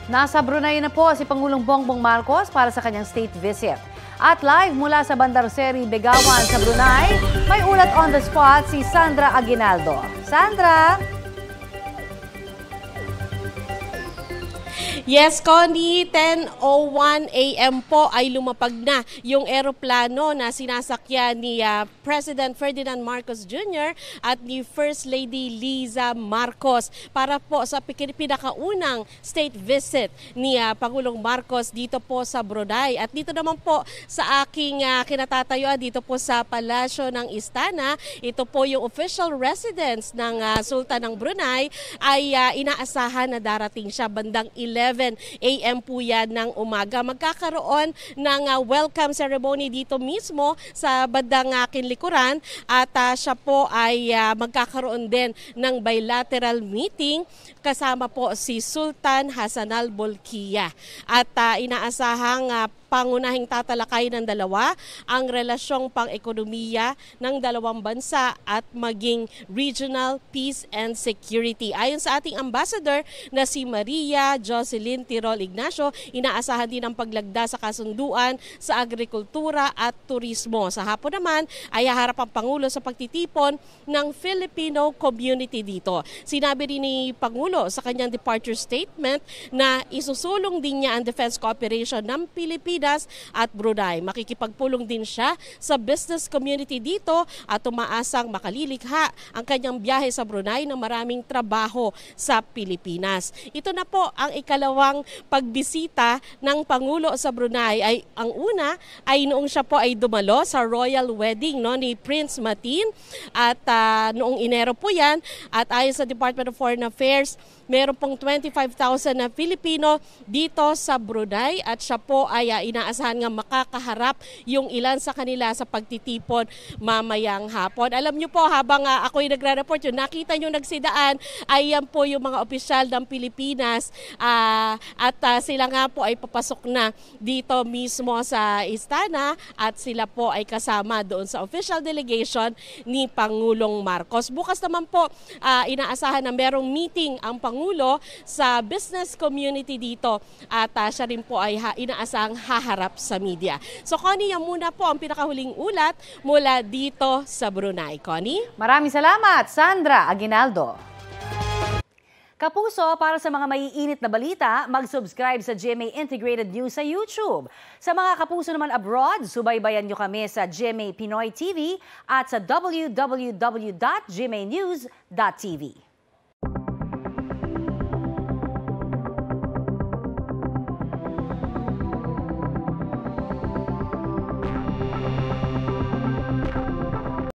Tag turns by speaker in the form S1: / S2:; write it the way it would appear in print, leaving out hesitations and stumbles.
S1: Nasa Brunei na po si Pangulong Bongbong Marcos para sa kanyang state visit. At live mula sa Bandar Seri, Begawan sa Brunei, may ulat on the spot si Sandra Aguinaldo. Sandra!
S2: Yes, Connie, 10:01 a.m. po ay lumapag na yung eroplano na sinasakyan ni President Ferdinand Marcos Jr. at ni First Lady Liza Marcos para po sa pinakaunang state visit ni Pangulong Marcos dito po sa Brunei. At dito naman po sa aking kinatatayuan dito po sa Palasyo ng Istana, ito po yung official residence ng Sultan ng Brunei, ay inaasahan na darating siya bandang 11 a.m. po yan ng umaga. Magkakaroon ng welcome ceremony dito mismo sa bandang aking likuran at siya po ay magkakaroon din ng bilateral meeting kasama po si Sultan Hassanal Bolkiah. At inaasahang pangunahing tatalakay ng dalawa ang relasyong pang-ekonomiya ng dalawang bansa at maging regional peace and security. Ayon sa ating ambassador na si Maria Jocelyn Tirol Ignacio, inaasahan din ang paglagda sa kasunduan sa agrikultura at turismo. Sa hapon naman ay haharap ang Pangulo sa pagtitipon ng Filipino community dito. Sinabi rin ni Pangulo sa kanyang departure statement na isusulong din niya ang defense cooperation ng Pilipinas at Brunei. Makikipagpulong din siya sa business community dito at umaasang makalilikha ang kanyang biyahe sa Brunei ng maraming trabaho sa Pilipinas. Ito na po ang ikalawang pagbisita ng Pangulo sa Brunei. Ang una ay noong siya po ay dumalo sa royal wedding ni Prince Matin at noong Enero po yan, at ayon sa Department of Foreign Affairs, meron pong 25,000 na Filipino dito sa Brunei at siya po ay inaasahan nga makakaharap yung ilan sa kanila sa pagtitipon mamayang hapon. Alam niyo po, habang ako'y nagre-report, yung nakita niyo nagsidaan ay yan po yung mga opisyal ng Pilipinas at sila nga po ay papasok na dito mismo sa istana at sila po ay kasama doon sa official delegation ni Pangulong Marcos. Bukas naman po inaasahan na merong meeting ang Pangulo sa business community dito at siya rin po ay inaasahang haharap sa media. So Connie, yan muna po ang pinakahuling ulat mula dito sa Brunei. Connie?
S1: Maraming salamat, Sandra Aguinaldo. Kapuso, para sa mga maiinit na balita, mag-subscribe sa GMA Integrated News sa YouTube. Sa mga kapuso naman abroad, subaybayan nyo kami sa GMA Pinoy TV at sa www.gmanews.tv.